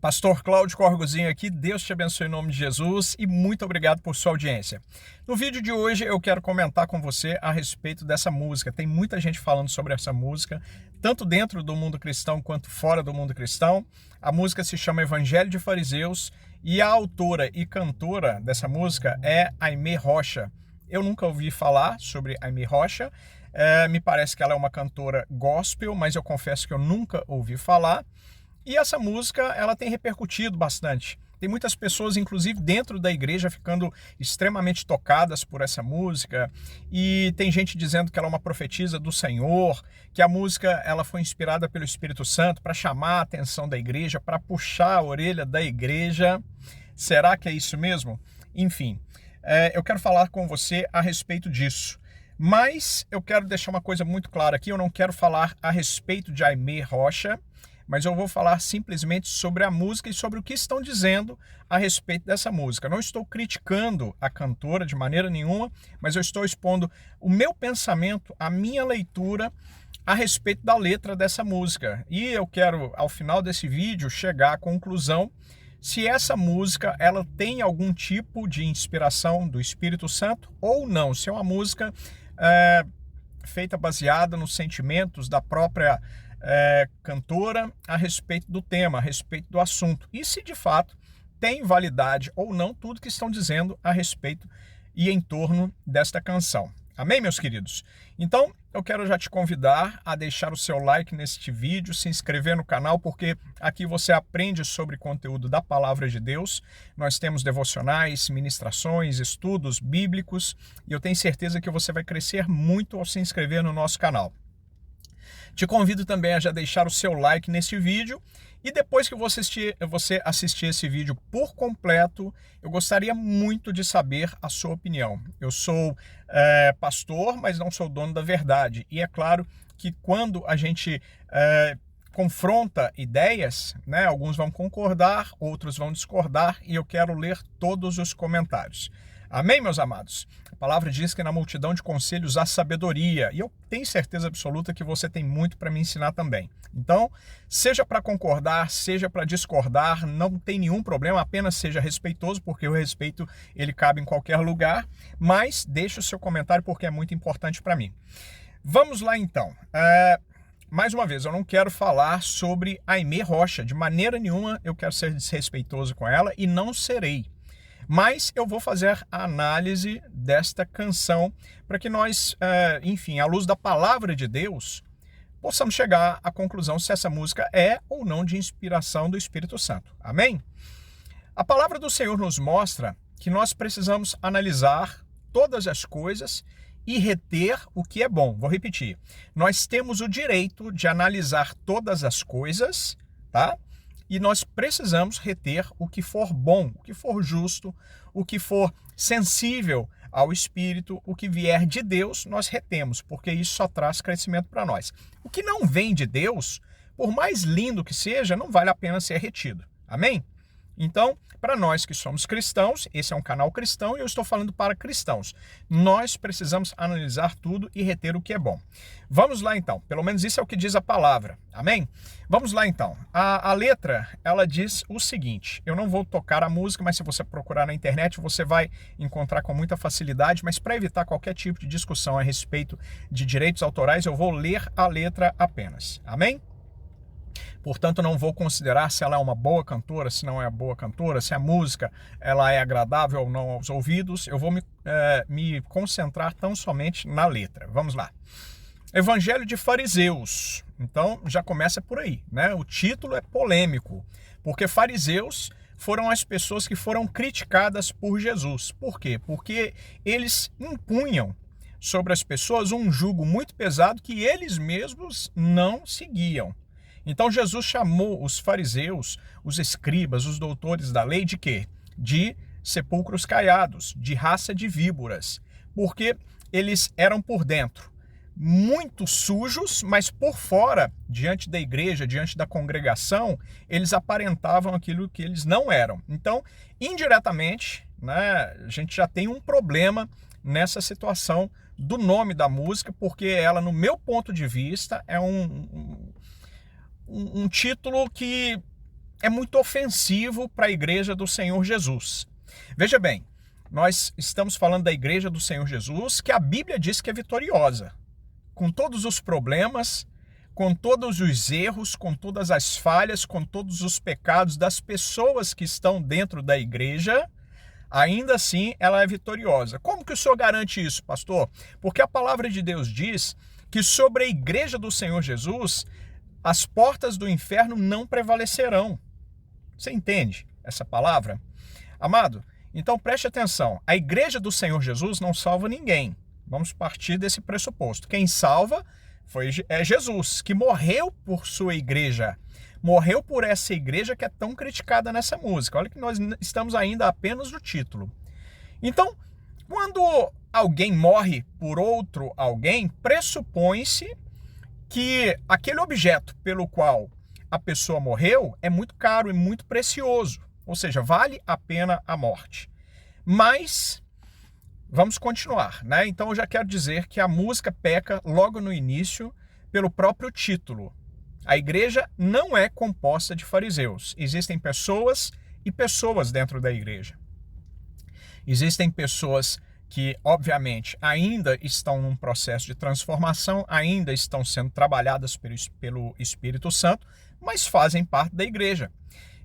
Pastor Cláudio Corgozinho aqui, Deus te abençoe em nome de Jesus e muito obrigado por sua audiência. No vídeo de hoje eu quero comentar com você a respeito dessa música. Tem muita gente falando sobre essa música, tanto dentro do mundo cristão quanto fora do mundo cristão. A música se chama Evangelho de Fariseus e a autora e cantora dessa música é Aimee Rocha. Eu nunca ouvi falar sobre Aimee Rocha, me parece que ela é uma cantora gospel, mas eu confesso que eu nunca ouvi falar. E essa música, ela tem repercutido bastante. Tem muitas pessoas, inclusive dentro da igreja, ficando extremamente tocadas por essa música. E tem gente dizendo que ela é uma profetisa do Senhor, que a música ela foi inspirada pelo Espírito Santo para chamar a atenção da igreja, para puxar a orelha da igreja. Será que é isso mesmo? Enfim, eu quero falar com você a respeito disso. Mas eu quero deixar uma coisa muito clara aqui, eu não quero falar a respeito de Aimee Rocha, mas eu vou falar simplesmente sobre a música e sobre o que estão dizendo a respeito dessa música. Não estou criticando a cantora de maneira nenhuma, mas eu estou expondo o meu pensamento, a minha leitura a respeito da letra dessa música. E eu quero, ao final desse vídeo, chegar à conclusão se essa música ela tem algum tipo de inspiração do Espírito Santo ou não. Se é uma música feita baseada nos sentimentos da própria cantora a respeito do tema, a respeito do assunto. E se de fato tem validade ou não tudo que estão dizendo a respeito e em torno desta canção. Amém, meus queridos? Então, eu quero já te convidar a deixar o seu like neste vídeo, se inscrever no canal, porque aqui você aprende sobre conteúdo da Palavra de Deus. Nós temos devocionais, ministrações, estudos bíblicos, e eu tenho certeza que você vai crescer muito ao se inscrever no nosso canal. Te convido também a já deixar o seu like nesse vídeo e depois que você assistir esse vídeo por completo, eu gostaria muito de saber a sua opinião. Eu sou pastor, mas não sou dono da verdade. E é claro que quando a gente confronta ideias, né, alguns vão concordar, outros vão discordar e eu quero ler todos os comentários. Amém, meus amados? A palavra diz que na multidão de conselhos há sabedoria, e eu tenho certeza absoluta que você tem muito para me ensinar também. Então, seja para concordar, seja para discordar, não tem nenhum problema, apenas seja respeitoso, porque o respeito ele cabe em qualquer lugar, mas deixe o seu comentário porque é muito importante para mim. Vamos lá então. Mais uma vez, eu não quero falar sobre Aimee Rocha, de maneira nenhuma eu quero ser desrespeitoso com ela e não serei. Mas eu vou fazer a análise desta canção para que nós, enfim, à luz da palavra de Deus, possamos chegar à conclusão se essa música é ou não de inspiração do Espírito Santo. Amém? A palavra do Senhor nos mostra que nós precisamos analisar todas as coisas e reter o que é bom. Vou repetir. Nós temos o direito de analisar todas as coisas, tá? E nós precisamos reter o que for bom, o que for justo, o que for sensível ao Espírito, o que vier de Deus, nós retemos, porque isso só traz crescimento para nós. O que não vem de Deus, por mais lindo que seja, não vale a pena ser retido. Amém? Então, para nós que somos cristãos, esse é um canal cristão e eu estou falando para cristãos. Nós precisamos analisar tudo e reter o que é bom. Vamos lá então, pelo menos isso é o que diz a palavra. Amém? Vamos lá então. A letra, ela diz o seguinte, eu não vou tocar a música, mas se você procurar na internet, você vai encontrar com muita facilidade, mas para evitar qualquer tipo de discussão a respeito de direitos autorais, eu vou ler a letra apenas. Amém? Portanto, não vou considerar se ela é uma boa cantora, se não é boa cantora, se a música ela é agradável ou não aos ouvidos. Eu vou me concentrar tão somente na letra. Vamos lá. Evangelho de Fariseus. Então, já começa por aí, né? O título é polêmico, porque fariseus foram as pessoas que foram criticadas por Jesus. Por quê? Porque eles impunham sobre as pessoas um jugo muito pesado que eles mesmos não seguiam. Então Jesus chamou os fariseus, os escribas, os doutores da lei de quê? De sepulcros caiados, de raça de víboras, porque eles eram por dentro muito sujos, mas por fora, diante da igreja, diante da congregação, eles aparentavam aquilo que eles não eram. Então, indiretamente, né, a gente já tem um problema nessa situação do nome da música, porque ela, no meu ponto de vista, é um título que é muito ofensivo para a igreja do Senhor Jesus. Veja bem, nós estamos falando da igreja do Senhor Jesus, que a Bíblia diz que é vitoriosa, com todos os problemas, com todos os erros, com todas as falhas, com todos os pecados das pessoas que estão dentro da igreja, ainda assim ela é vitoriosa. Como que o senhor garante isso, pastor? Porque a palavra de Deus diz que sobre a igreja do Senhor Jesus, as portas do inferno não prevalecerão. Você entende essa palavra? Amado, então preste atenção. A igreja do Senhor Jesus não salva ninguém. Vamos partir desse pressuposto. Quem salva é Jesus, que morreu por sua igreja. Morreu por essa igreja que é tão criticada nessa música. Olha que nós estamos ainda apenas no título. Então, quando alguém morre por outro alguém, pressupõe-se que aquele objeto pelo qual a pessoa morreu é muito caro e muito precioso, ou seja, vale a pena a morte. Mas vamos continuar, né? Então eu já quero dizer que a música peca logo no início pelo próprio título. A igreja não é composta de fariseus. Existem pessoas e pessoas dentro da igreja. Existem pessoas que, obviamente, ainda estão num processo de transformação, ainda estão sendo trabalhadas pelo Espírito Santo, mas fazem parte da igreja.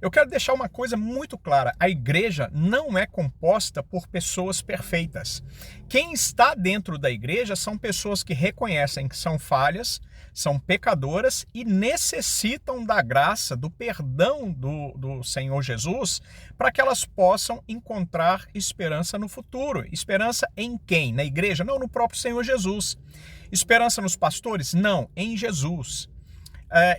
Eu quero deixar uma coisa muito clara: a igreja não é composta por pessoas perfeitas. Quem está dentro da igreja são pessoas que reconhecem que são falhas, são pecadoras e necessitam da graça, do perdão do Senhor Jesus, para que elas possam encontrar esperança no futuro. Esperança em quem? Na igreja? Não, no próprio Senhor Jesus. Esperança nos pastores? Não, em Jesus.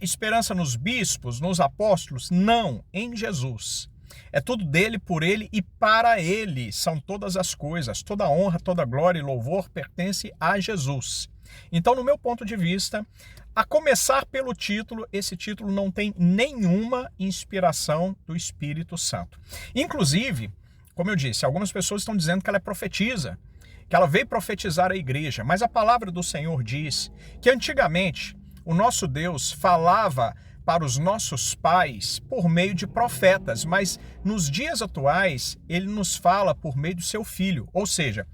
Esperança nos bispos, nos apóstolos? Não, em Jesus. É tudo dele, por ele e para ele são todas as coisas. Toda honra, toda glória e louvor pertence a Jesus. Então, no meu ponto de vista, a começar pelo título, esse título não tem nenhuma inspiração do Espírito Santo. Inclusive, como eu disse, algumas pessoas estão dizendo que ela é profetisa, que ela veio profetizar a igreja, mas a palavra do Senhor diz que antigamente o nosso Deus falava para os nossos pais por meio de profetas, mas nos dias atuais ele nos fala por meio do seu Filho. Ou seja,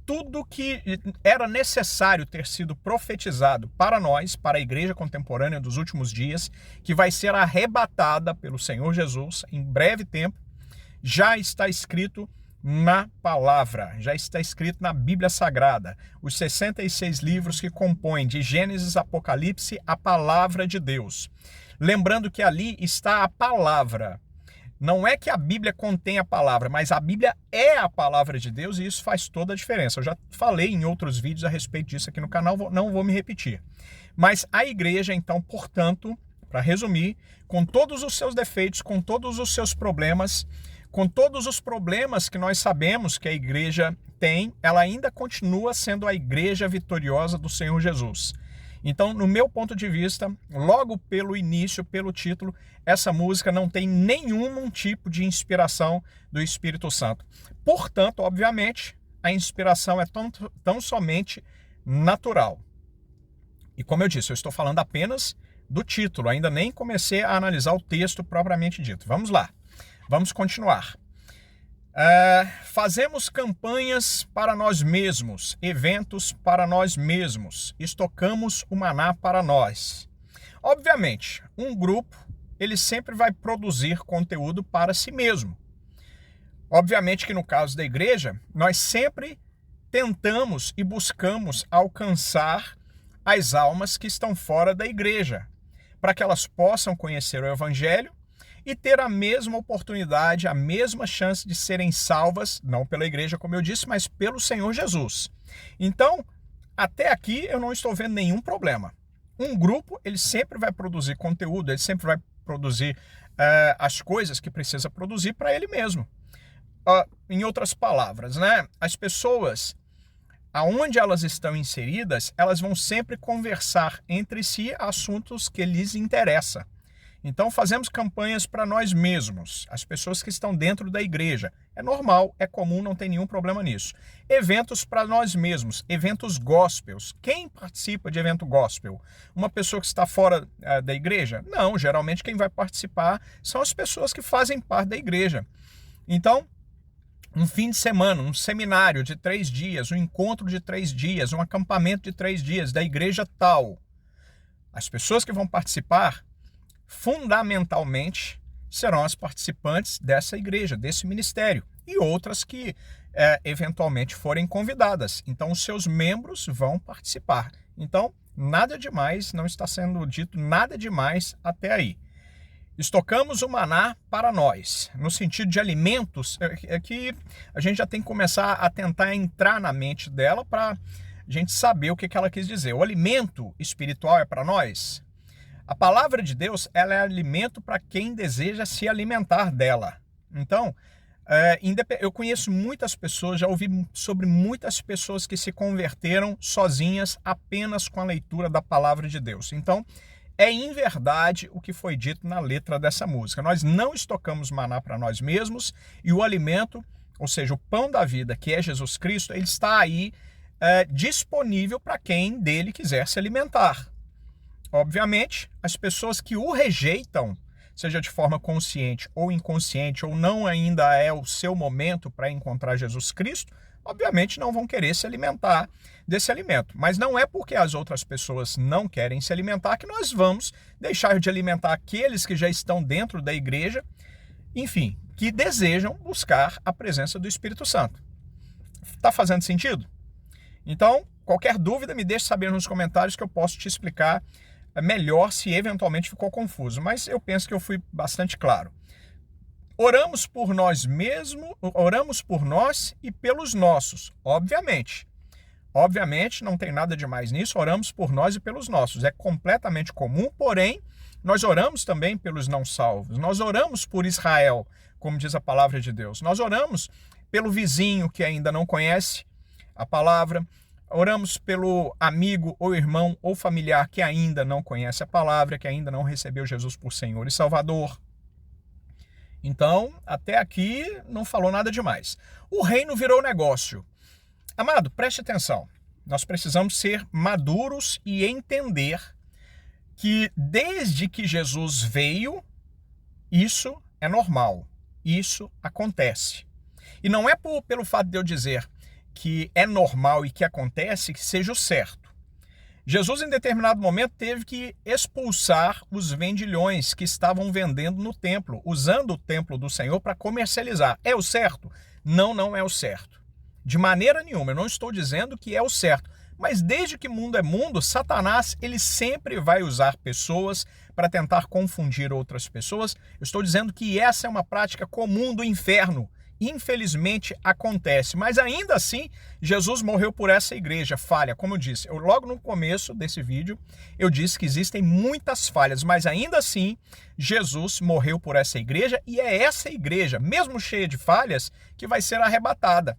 tudo que era necessário ter sido profetizado para nós, para a igreja contemporânea dos últimos dias, que vai ser arrebatada pelo Senhor Jesus em breve tempo, já está escrito na palavra, já está escrito na Bíblia Sagrada, os 66 livros que compõem de Gênesis a Apocalipse a palavra de Deus. Lembrando que ali está a palavra. Não é que a Bíblia contém a palavra, mas a Bíblia é a palavra de Deus e isso faz toda a diferença. Eu já falei em outros vídeos a respeito disso aqui no canal, não vou me repetir. Mas a igreja, então, portanto, para resumir, com todos os seus defeitos, com todos os seus problemas, com todos os problemas que nós sabemos que a igreja tem, ela ainda continua sendo a igreja vitoriosa do Senhor Jesus. Então, no meu ponto de vista, logo pelo início, pelo título, essa música não tem nenhum tipo de inspiração do Espírito Santo. Portanto, obviamente, a inspiração é tão somente natural. E como eu disse, eu estou falando apenas do título, ainda nem comecei a analisar o texto propriamente dito. Vamos lá. Vamos continuar. Fazemos campanhas para nós mesmos, eventos para nós mesmos, estocamos o maná para nós. Obviamente, um grupo, ele sempre vai produzir conteúdo para si mesmo. Obviamente que no caso da igreja, nós sempre tentamos e buscamos alcançar as almas que estão fora da igreja, para que elas possam conhecer o Evangelho e ter a mesma oportunidade, a mesma chance de serem salvas, não pela igreja, como eu disse, mas pelo Senhor Jesus. Então, até aqui eu não estou vendo nenhum problema. Um grupo, ele sempre vai produzir conteúdo, ele sempre vai produzir as coisas que precisa produzir para ele mesmo. Em outras palavras, né? As pessoas, aonde elas estão inseridas, elas vão sempre conversar entre si assuntos que lhes interessam. Então fazemos campanhas para nós mesmos, as pessoas que estão dentro da igreja. É normal, é comum, não tem nenhum problema nisso. Eventos para nós mesmos, eventos gospels. Quem participa de evento gospel? Uma pessoa que está fora da igreja? Não, geralmente quem vai participar são as pessoas que fazem parte da igreja. Então, um fim de semana, um seminário de 3 dias, um encontro de 3 dias, um acampamento de 3 dias da igreja tal. As pessoas que vão participar, fundamentalmente, serão as participantes dessa igreja, desse ministério, e outras que eventualmente forem convidadas. Então, os seus membros vão participar. Então, nada demais, não está sendo dito nada demais até aí. Estocamos o maná para nós, no sentido de alimentos, é que a gente já tem que começar a tentar entrar na mente dela para a gente saber o que ela quis dizer. O alimento espiritual é para nós? A palavra de Deus, ela é alimento para quem deseja se alimentar dela. Então, eu conheço muitas pessoas, já ouvi sobre muitas pessoas que se converteram sozinhas apenas com a leitura da palavra de Deus. Então, é em verdade o que foi dito na letra dessa música. Nós não estocamos maná para nós mesmos e o alimento, ou seja, o pão da vida, que é Jesus Cristo, ele está aí disponível para quem dele quiser se alimentar. Obviamente, as pessoas que o rejeitam, seja de forma consciente ou inconsciente, ou não ainda é o seu momento para encontrar Jesus Cristo, obviamente não vão querer se alimentar desse alimento. Mas não é porque as outras pessoas não querem se alimentar que nós vamos deixar de alimentar aqueles que já estão dentro da igreja, enfim, que desejam buscar a presença do Espírito Santo. Está fazendo sentido? Então, qualquer dúvida, me deixe saber nos comentários que eu posso te explicar melhor se eventualmente ficou confuso. Mas eu penso que eu fui bastante claro. Oramos por nós mesmos, oramos por nós e pelos nossos, obviamente. Obviamente, não tem nada demais nisso, oramos por nós e pelos nossos. É completamente comum, porém, nós oramos também pelos não salvos. Nós oramos por Israel, como diz a palavra de Deus. Nós oramos pelo vizinho que ainda não conhece a palavra. Oramos pelo amigo ou irmão ou familiar que ainda não conhece a palavra, que ainda não recebeu Jesus por Senhor e Salvador. Então, até aqui não falou nada demais. O reino virou negócio. Amado, preste atenção. Nós precisamos ser maduros e entender que desde que Jesus veio, isso é normal. Isso acontece. E não é pelo fato de eu dizer que é normal e que acontece que seja o certo. Jesus, em determinado momento, teve que expulsar os vendilhões que estavam vendendo no templo, usando o templo do Senhor para comercializar. É o certo? Não, não é o certo. De maneira nenhuma, eu não estou dizendo que é o certo. Mas desde que mundo é mundo, Satanás ele sempre vai usar pessoas para tentar confundir outras pessoas. Eu estou dizendo que essa é uma prática comum do inferno. Infelizmente acontece, mas ainda assim Jesus morreu por essa igreja falha, como eu disse. Logo no começo desse vídeo eu disse que existem muitas falhas, mas ainda assim Jesus morreu por essa igreja e é essa igreja, mesmo cheia de falhas, que vai ser arrebatada.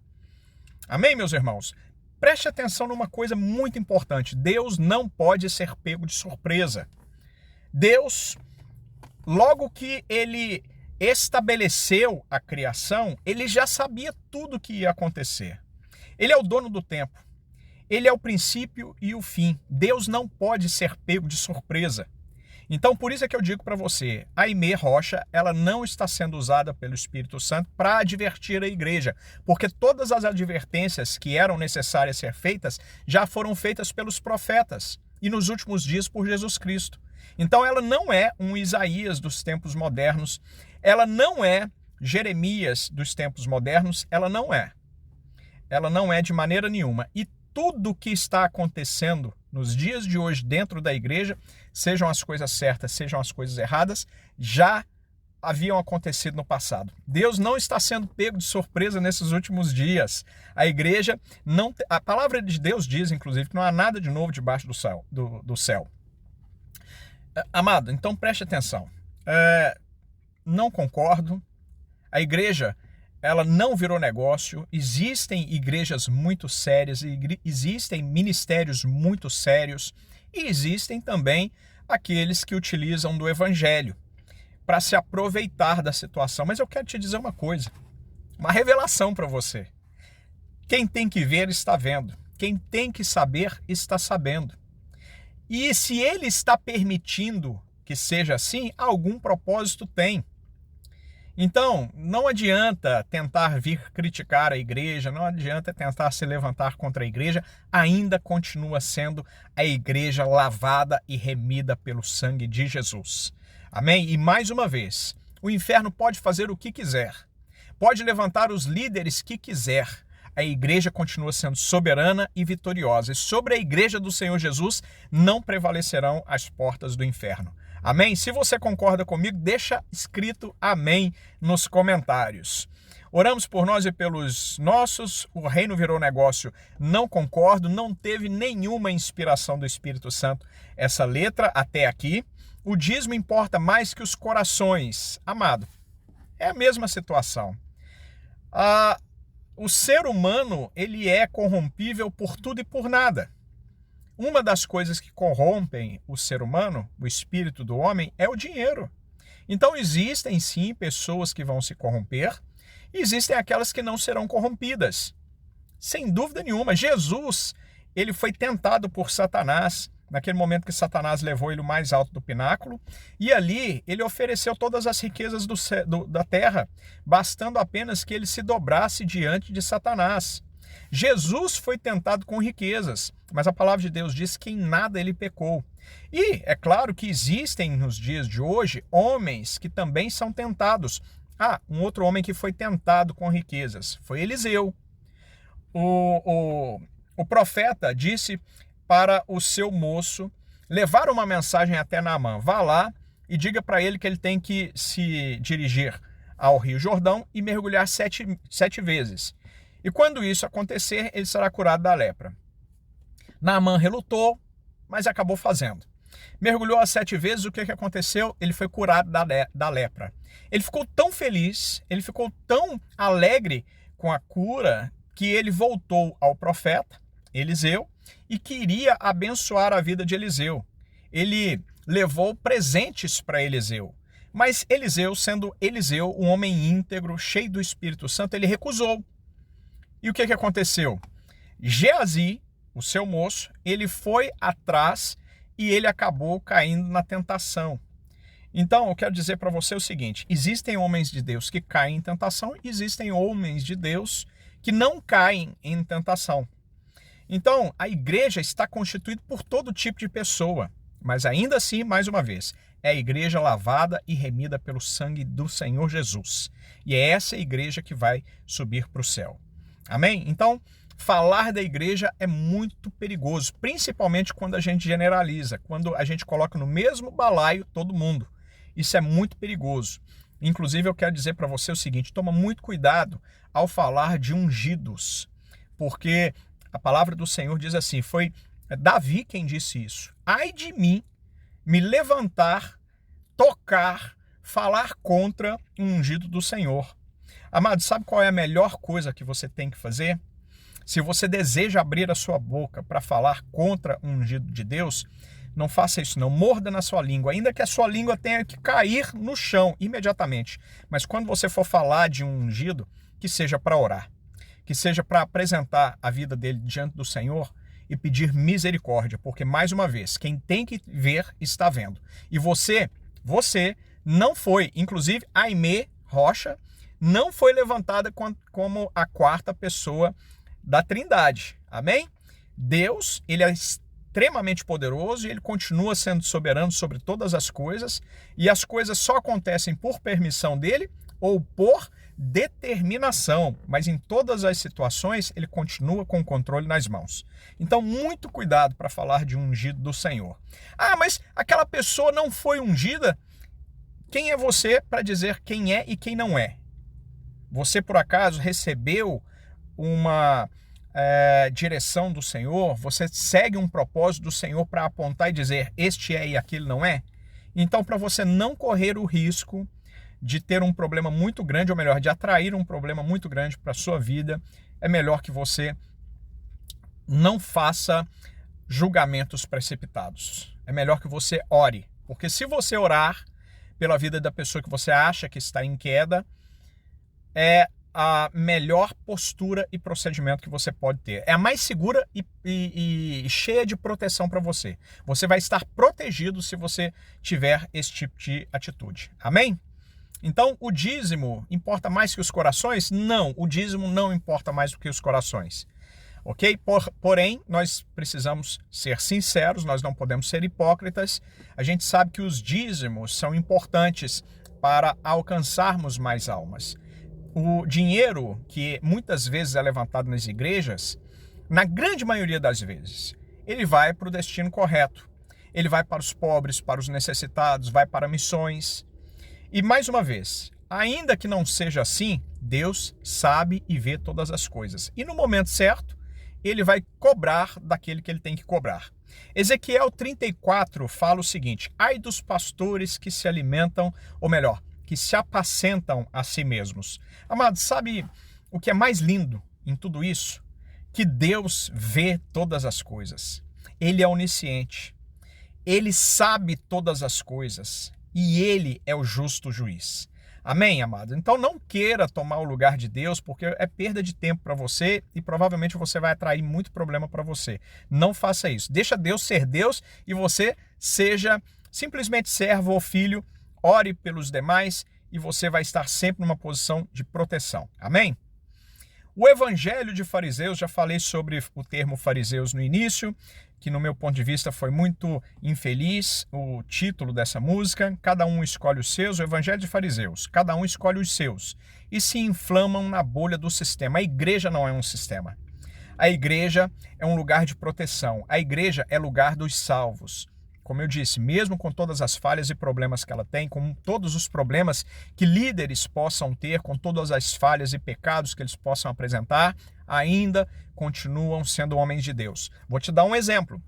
Amém, meus irmãos? Preste atenção numa coisa muito importante. Deus não pode ser pego de surpresa. Deus, logo que ele estabeleceu a criação, ele já sabia tudo o que ia acontecer. Ele é o dono do tempo. Ele é o princípio e o fim. Deus não pode ser pego de surpresa. Então, por isso é que eu digo para você, a Aimee Rocha, ela não está sendo usada pelo Espírito Santo para advertir a igreja, porque todas as advertências que eram necessárias ser feitas já foram feitas pelos profetas e nos últimos dias por Jesus Cristo. Então, ela não é um Isaías dos tempos modernos, ela não é Jeremias dos tempos modernos, ela não é. Ela não é de maneira nenhuma. E tudo que está acontecendo nos dias de hoje dentro da igreja, sejam as coisas certas, sejam as coisas erradas, já haviam acontecido no passado. Deus não está sendo pego de surpresa nesses últimos dias. A igreja não... A palavra de Deus diz, inclusive, que não há nada de novo debaixo do céu. Amado, então preste atenção. Não concordo. A igreja, ela não virou negócio. Existem igrejas muito sérias, existem ministérios muito sérios e existem também aqueles que utilizam do evangelho. para se aproveitar da situação. Mas eu quero te dizer uma coisa, uma revelação para você. Quem tem que ver está vendo. Quem tem que saber está sabendo. E se ele está permitindo que seja assim, algum propósito tem. Então, não adianta tentar vir criticar a igreja, não adianta tentar se levantar contra a igreja, ainda continua sendo a igreja lavada e remida pelo sangue de Jesus. Amém? E mais uma vez, o inferno pode fazer o que quiser, pode levantar os líderes que quiser, a igreja continua sendo soberana e vitoriosa. E sobre a igreja do Senhor Jesus não prevalecerão as portas do inferno. Amém? Se você concorda comigo, deixa escrito amém nos comentários. Oramos por nós e pelos nossos. O reino virou negócio. Não concordo, não teve nenhuma inspiração do Espírito Santo essa letra até aqui. O dízimo importa mais que os corações. Amado, é a mesma situação. O ser humano, ele é corrompível por tudo e por nada. Uma das coisas que corrompem o ser humano, o espírito do homem, é o dinheiro. Então existem sim pessoas que vão se corromper e existem aquelas que não serão corrompidas. Sem dúvida nenhuma, Jesus, ele foi tentado por Satanás, naquele momento que Satanás levou ele o mais alto do pináculo, e ali ele ofereceu todas as riquezas da terra, bastando apenas que ele se dobrasse diante de Satanás. Jesus foi tentado com riquezas, mas a palavra de Deus diz que em nada ele pecou. E é claro que existem nos dias de hoje homens que também são tentados. Um outro homem que foi tentado com riquezas foi Eliseu. O profeta disse para o seu moço levar uma mensagem até Naamã: vá lá e diga para ele que ele tem que se dirigir ao Rio Jordão e mergulhar sete vezes. E quando isso acontecer, ele será curado da lepra. Naamã relutou, mas acabou fazendo. Mergulhou as 7 vezes, o que aconteceu? Ele foi curado da lepra. Ele ficou tão feliz, ele ficou tão alegre com a cura, que ele voltou ao profeta Eliseu e queria abençoar a vida de Eliseu. Ele levou presentes para Eliseu. Mas Eliseu, sendo Eliseu, um homem íntegro, cheio do Espírito Santo, ele recusou. E o que aconteceu? Geazi, o seu moço, ele foi atrás e ele acabou caindo na tentação. Então, eu quero dizer para você o seguinte: existem homens de Deus que caem em tentação, e existem homens de Deus que não caem em tentação. Então, a igreja está constituída por todo tipo de pessoa, mas ainda assim, mais uma vez, é a igreja lavada e remida pelo sangue do Senhor Jesus. E é essa igreja que vai subir para o céu. Amém? Então, falar da igreja é muito perigoso, principalmente quando a gente generaliza, quando a gente coloca no mesmo balaio todo mundo. Isso é muito perigoso. Inclusive, eu quero dizer para você o seguinte: toma muito cuidado ao falar de ungidos, porque a palavra do Senhor diz assim, foi Davi quem disse isso: ai de mim me levantar, tocar, falar contra um ungido do Senhor. Amado, sabe qual é a melhor coisa que você tem que fazer? Se você deseja abrir a sua boca para falar contra um ungido de Deus, não faça isso não, morda na sua língua, ainda que a sua língua tenha que cair no chão imediatamente. Mas quando você for falar de um ungido, que seja para orar, que seja para apresentar a vida dele diante do Senhor e pedir misericórdia, porque, mais uma vez, quem tem que ver está vendo. E você não foi, inclusive Aimee Rocha, não foi levantada como a quarta pessoa da Trindade. Amém? Deus, ele é extremamente poderoso e ele continua sendo soberano sobre todas as coisas, e as coisas só acontecem por permissão dele ou por determinação, mas em todas as situações ele continua com o controle nas mãos. Então, muito cuidado para falar de um ungido do Senhor. Mas aquela pessoa não foi ungida? Quem é você para dizer quem é e quem não é? Você, por acaso, recebeu uma direção do Senhor? Você segue um propósito do Senhor para apontar e dizer este é e aquele não é? Então, para você não correr o risco de ter um problema muito grande, ou melhor, de atrair um problema muito grande para a sua vida, é melhor que você não faça julgamentos precipitados. É melhor que você ore, porque se você orar, pela vida da pessoa que você acha que está em queda, é a melhor postura e procedimento que você pode ter. É a mais segura e cheia de proteção para você. Você vai estar protegido se você tiver esse tipo de atitude. Amém? Então, o dízimo importa mais que os corações? Não, o dízimo não importa mais do que os corações. Ok? Porém, nós precisamos ser sinceros, nós não podemos ser hipócritas. A gente sabe que os dízimos são importantes para alcançarmos mais almas. O dinheiro que muitas vezes é levantado nas igrejas, na grande maioria das vezes, ele vai para o destino correto. Ele vai para os pobres, para os necessitados, vai para missões. E mais uma vez, ainda que não seja assim, Deus sabe e vê todas as coisas. E no momento certo, ele vai cobrar daquele que ele tem que cobrar. Ezequiel 34 fala o seguinte: ai dos pastores que se alimentam, ou melhor, que se apacentam a si mesmos. Amados, sabe o que é mais lindo em tudo isso? Que Deus vê todas as coisas. Ele é onisciente. Ele sabe todas as coisas. E ele é o justo juiz. Amém, amado? Então não queira tomar o lugar de Deus, porque é perda de tempo para você e provavelmente você vai atrair muito problema para você. Não faça isso. Deixa Deus ser Deus e você seja simplesmente servo ou filho. Ore pelos demais e você vai estar sempre numa posição de proteção. Amém? O evangelho de fariseus, já falei sobre o termo fariseus no início, que no meu ponto de vista foi muito infeliz o título dessa música. Cada um escolhe os seus, o evangelho de fariseus, cada um escolhe os seus e se inflamam na bolha do sistema. A igreja não é um sistema. A igreja é um lugar de proteção. A igreja é lugar dos salvos. Como eu disse, mesmo com todas as falhas e problemas que ela tem, com todos os problemas que líderes possam ter, com todas as falhas e pecados que eles possam apresentar, ainda continuam sendo homens de Deus. Vou te dar um exemplo.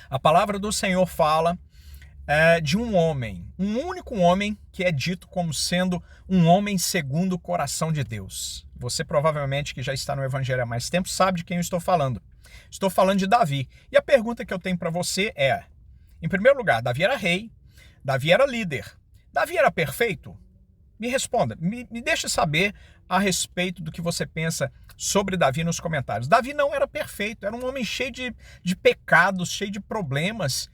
A palavra do Senhor fala de um homem, um único homem que é dito como sendo um homem segundo o coração de Deus. Você provavelmente que já está no Evangelho há mais tempo sabe de quem eu estou falando. Estou falando de Davi. E a pergunta que eu tenho para você é: em primeiro lugar, Davi era rei, Davi era líder. Davi era perfeito? Me responda, me deixe saber a respeito do que você pensa sobre Davi nos comentários. Davi não era perfeito, era um homem cheio de pecados, cheio de problemas.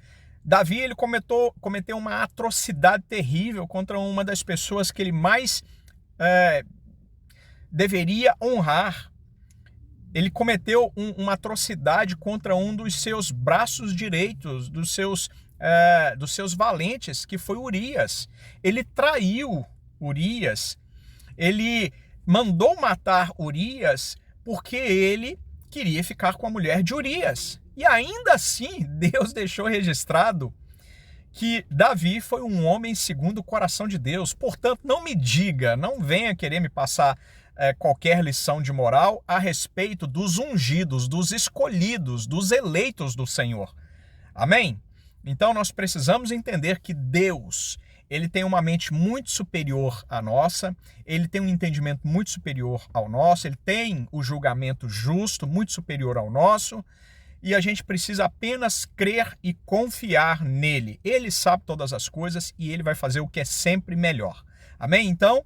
Davi ele cometeu uma atrocidade terrível contra uma das pessoas que ele mais deveria honrar. Ele cometeu uma atrocidade contra um dos seus braços direitos, dos seus valentes, que foi Urias. Ele traiu Urias, ele mandou matar Urias porque ele queria ficar com a mulher de Urias. E ainda assim, Deus deixou registrado que Davi foi um homem segundo o coração de Deus. Portanto, não me diga, não venha querer me passar qualquer lição de moral a respeito dos ungidos, dos escolhidos, dos eleitos do Senhor. Amém? Então nós precisamos entender que Deus, ele tem uma mente muito superior à nossa, ele tem um entendimento muito superior ao nosso, ele tem o julgamento justo, muito superior ao nosso, e a gente precisa apenas crer e confiar nele. Ele sabe todas as coisas e ele vai fazer o que é sempre melhor. Amém? Então,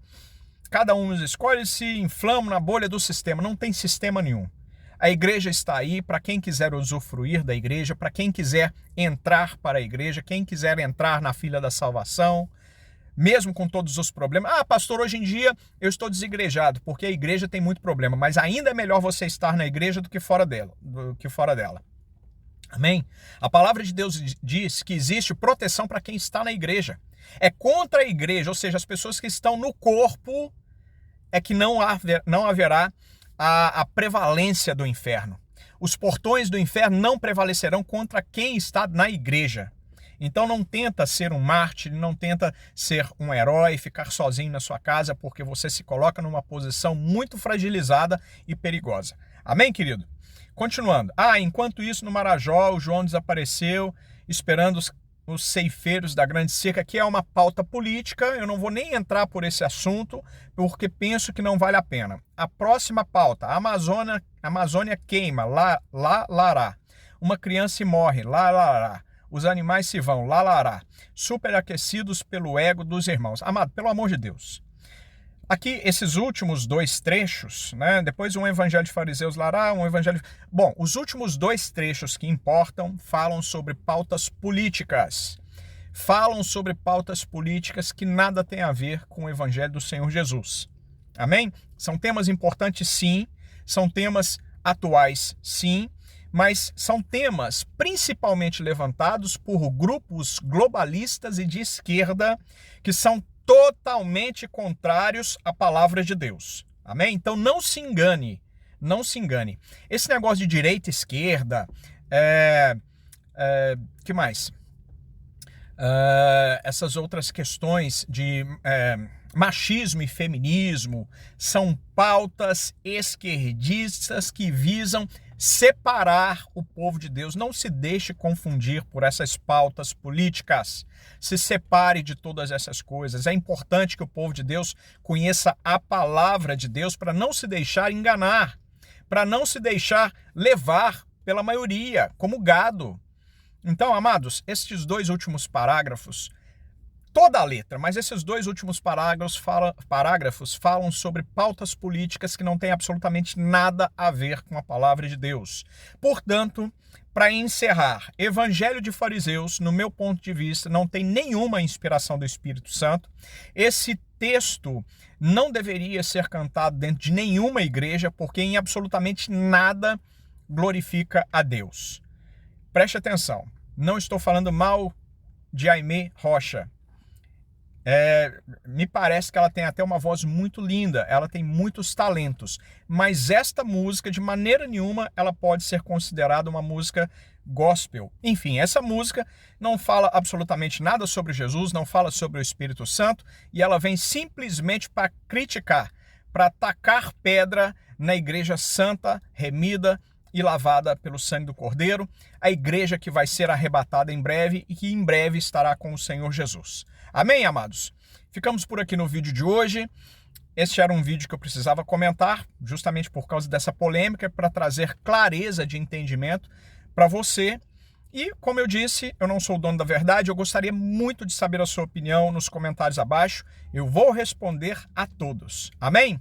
cada um nos escolhe, se inflama na bolha do sistema. Não tem sistema nenhum. A igreja está aí para quem quiser usufruir da igreja, para quem quiser entrar para a igreja, quem quiser entrar na fila da salvação, mesmo com todos os problemas. Ah, pastor, hoje em dia eu estou desigrejado, porque a igreja tem muito problema, mas ainda é melhor você estar na igreja do que fora dela. Amém? A palavra de Deus diz que existe proteção para quem está na igreja. É contra a igreja, ou seja, as pessoas que estão no corpo, é que não haverá a prevalência do inferno. Os portões do inferno não prevalecerão contra quem está na igreja. Então não tenta ser um mártir, não tenta ser um herói, ficar sozinho na sua casa, porque você se coloca numa posição muito fragilizada e perigosa. Amém, querido? Continuando. Enquanto isso, no Marajó, o João desapareceu, esperando os ceifeiros da Grande Seca, que é uma pauta política. Eu não vou nem entrar por esse assunto, porque penso que não vale a pena. A próxima pauta, a Amazônia queima, lá, lará. Uma criança morre, lá, lará. os animais se vão, lalará, superaquecidos pelo ego dos irmãos. Amado, pelo amor de Deus. Aqui, esses últimos dois trechos, né? Depois um evangelho de fariseus lará, um evangelho... Bom, os últimos dois trechos que importam falam sobre pautas políticas. Falam sobre pautas políticas que nada tem a ver com o evangelho do Senhor Jesus. Amém? São temas importantes, sim. São temas atuais, sim. Mas são temas principalmente levantados por grupos globalistas e de esquerda que são totalmente contrários à palavra de Deus. Amém? Então não se engane, não se engane. Esse negócio de direita e esquerda, que mais? Essas outras questões de machismo e feminismo são pautas esquerdistas que visam separar o povo de Deus. Não se deixe confundir por essas pautas políticas. Se separe de todas essas coisas. É importante que o povo de Deus conheça a palavra de Deus para não se deixar enganar, para não se deixar levar pela maioria, como gado. Então, amados, estes dois últimos parágrafos, toda a letra, mas esses dois últimos parágrafos falam sobre pautas políticas que não têm absolutamente nada a ver com a palavra de Deus. Portanto, para encerrar, Evangelho de Fariseus, no meu ponto de vista, não tem nenhuma inspiração do Espírito Santo. Esse texto não deveria ser cantado dentro de nenhuma igreja, porque em absolutamente nada glorifica a Deus. Preste atenção, não estou falando mal de Aimee Rocha. Me parece que ela tem até uma voz muito linda, ela tem muitos talentos, mas esta música, de maneira nenhuma, ela pode ser considerada uma música gospel. Enfim, essa música não fala absolutamente nada sobre Jesus, não fala sobre o Espírito Santo, e ela vem simplesmente para criticar, para atacar pedra na igreja santa, remida e lavada pelo sangue do Cordeiro, a igreja que vai ser arrebatada em breve e que em breve estará com o Senhor Jesus. Amém, amados? Ficamos por aqui no vídeo de hoje. Este era um vídeo que eu precisava comentar, justamente por causa dessa polêmica, para trazer clareza de entendimento para você. E, como eu disse, eu não sou o dono da verdade, eu gostaria muito de saber a sua opinião nos comentários abaixo. Eu vou responder a todos. Amém?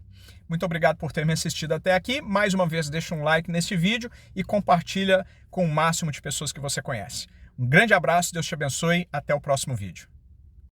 Muito obrigado por ter me assistido até aqui. Mais uma vez, deixa um like neste vídeo e compartilha com o máximo de pessoas que você conhece. Um grande abraço, Deus te abençoe, até o próximo vídeo.